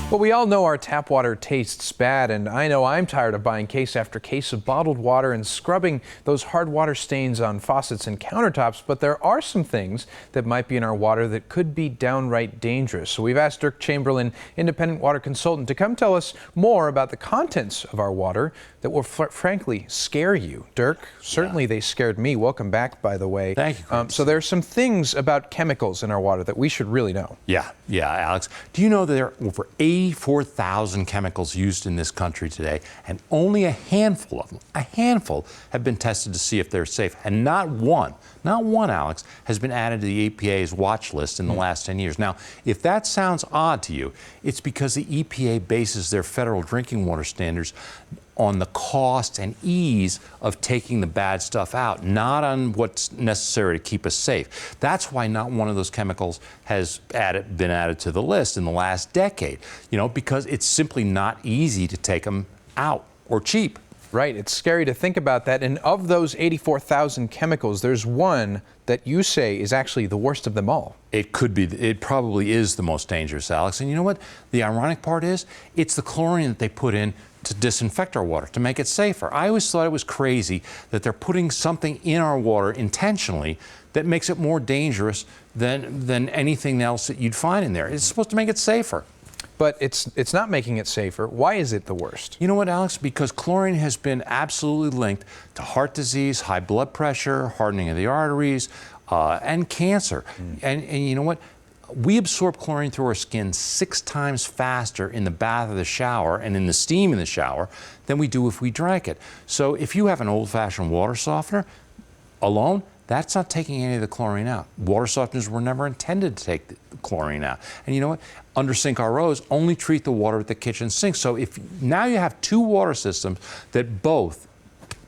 Well, we all know our tap water tastes bad, and I know I'm tired of buying case after case of bottled water and scrubbing those hard water stains on faucets and countertops, but there are some things that might be in our water that could be downright dangerous. So we've asked Dirk Chamberlain, independent water consultant, to come tell us more about the contents of our water that will frankly scare you. Dirk, certainly they scared me. Welcome back, by the way. Thank you. So there are some things about chemicals in our water that we should really know. Yeah, Alex. Do you know that there are over 84,000 chemicals used in this country today, and only a handful of them, have been tested to see if they're safe, and not one, Alex, has been added to the EPA's watch list in the last 10 years. Now, if that sounds odd to you, it's because the EPA bases their federal drinking water standards on the cost and ease of taking the bad stuff out, not on what's necessary to keep us safe. That's why not one of those chemicals has been added to the list in the last decade, because it's simply not easy to take them out or cheap. Right, it's scary to think about that. And of those 84,000 chemicals, there's one that you say is actually the worst of them all. It probably is the most dangerous, Alex. And you know what? The ironic part is, it's the chlorine that they put in to disinfect our water, to make it safer. I always thought it was crazy that they're putting something in our water intentionally that makes it more dangerous than anything else that you'd find in there. It's supposed to make it safer. But it's not making it safer. Why is it the worst? You know what, Alex? Because chlorine has been absolutely linked to heart disease, high blood pressure, hardening of the arteries, and cancer. And you know what? We absorb chlorine through our skin 6 times faster in the bath or the shower and in the steam in the shower than we do if we drank it. So if you have an old-fashioned water softener alone, that's not taking any of the chlorine out. Water softeners were never intended to take the chlorine out. And you know what? Under sink ROs only treat the water at the kitchen sink. So if now you have 2 water systems that both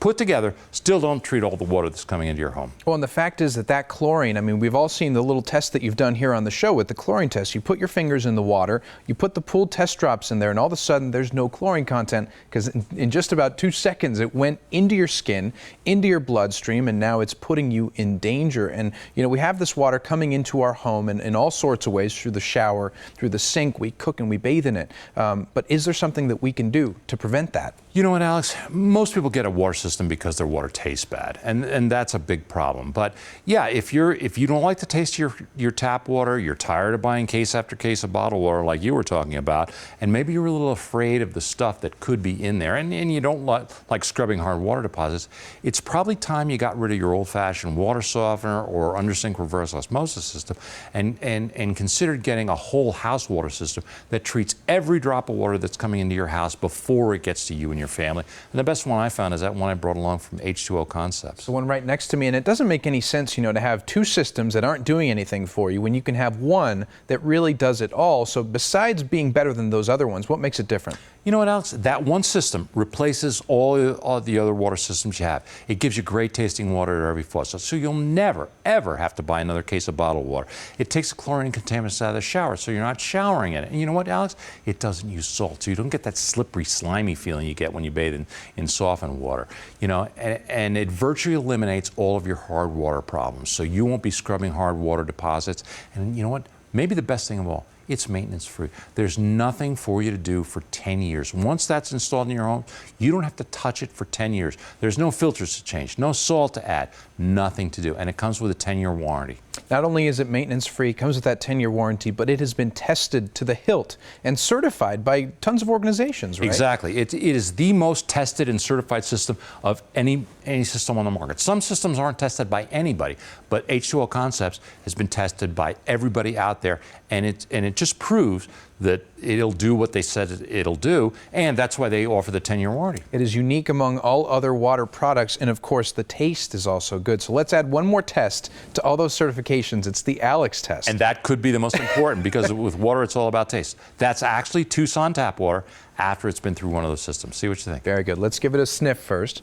put together still don't treat all the water that's coming into your home. Well, and the fact is that chlorine, I mean, we've all seen the little test that you've done here on the show with the chlorine test. You put your fingers in the water, you put the pooled test drops in there, and all of a sudden there's no chlorine content because in just about 2 seconds it went into your skin, into your bloodstream, and now it's putting you in danger. And, we have this water coming into our home in all sorts of ways, through the shower, through the sink, we cook and we bathe in it. But is there something that we can do to prevent that? You know what, Alex? Most people get a water system because their water tastes bad, and that's a big problem. But yeah, if you don't like the taste of your tap water, you're tired of buying case after case of bottled water like you were talking about, and maybe you're a little afraid of the stuff that could be in there, and you don't like scrubbing hard water deposits, it's probably time you got rid of your old-fashioned water softener or under-sink reverse osmosis system and considered getting a whole house water system that treats every drop of water that's coming into your house before it gets to you and your family. And the best one I found is that one I brought along from H2O Concepts. The one right next to me, and it doesn't make any sense, to have 2 systems that aren't doing anything for you when you can have one that really does it all. So besides being better than those other ones, what makes it different? You know what, Alex? That one system replaces all the other water systems you have. It gives you great tasting water at every faucet, so you'll never, ever have to buy another case of bottled water. It takes the chlorine contaminants out of the shower, so you're not showering in it. And you know what, Alex? It doesn't use salt, so you don't get that slippery, slimy feeling you get when you bathe in softened water. And it virtually eliminates all of your hard water problems, so you won't be scrubbing hard water deposits. And you know what? Maybe the best thing of all, it's maintenance free. There's nothing for you to do for 10 years. Once that's installed in your home, you don't have to touch it for 10 years. There's no filters to change, no salt to add, nothing to do. And it comes with a 10-year warranty. Not only is it maintenance free, it comes with that 10-year warranty, but it has been tested to the hilt and certified by tons of organizations, right? Exactly. It is the most tested and certified system of any system on the market. Some systems aren't tested by anybody, but H2O Concepts has been tested by everybody out there, and it just proves that it'll do what they said it'll do, and that's why they offer the 10-year warranty. It is unique among all other water products, and of course the taste is also good. So let's add one more test to all those certifications. It's the Alex test. And that could be the most important because with water it's all about taste. That's actually Tucson tap water after it's been through one of those systems. See what you think. Very good. Let's give it a sniff first.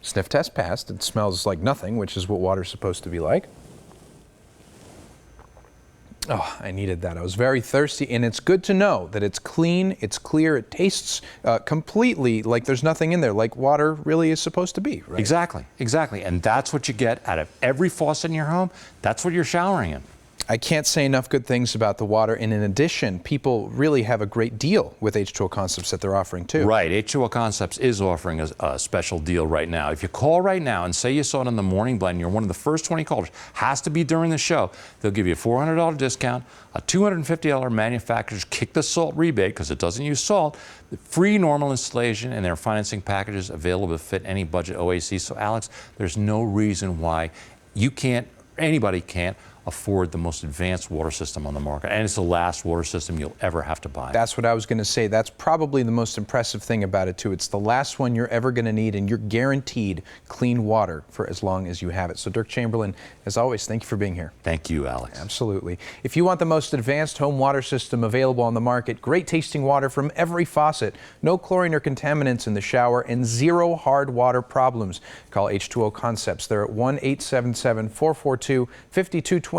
Sniff test passed. It smells like nothing, which is what water's supposed to be like. Oh, I needed that. I was very thirsty, and it's good to know that it's clean, it's clear, it tastes completely like there's nothing in there, like water really is supposed to be, right? Exactly. And that's what you get out of every faucet in your home. That's what you're showering in. I can't say enough good things about the water, and in addition, people really have a great deal with H2O Concepts that they're offering too. Right, H2O Concepts is offering a special deal right now. If you call right now and say you saw it in the Morning Blend, you're one of the first 20 callers, has to be during the show, they'll give you a $400 discount, a $250 manufacturer's kick the salt rebate, because it doesn't use salt, free normal installation, and their financing packages available to fit any budget OAC. So Alex, there's no reason why you can't, anybody can't, afford the most advanced water system on the market, and it's the last water system you'll ever have to buy. That's what I was going to say. That's probably the most impressive thing about it too. It's the last one you're ever going to need, and you're guaranteed clean water for as long as you have it. So Dirk Chamberlain, as always, thank you for being here. Thank you, Alex. Absolutely. If you want the most advanced home water system available on the market, great tasting water from every faucet, no chlorine or contaminants in the shower, and zero hard water problems, call H2O Concepts. They're at 1-877-442-5222.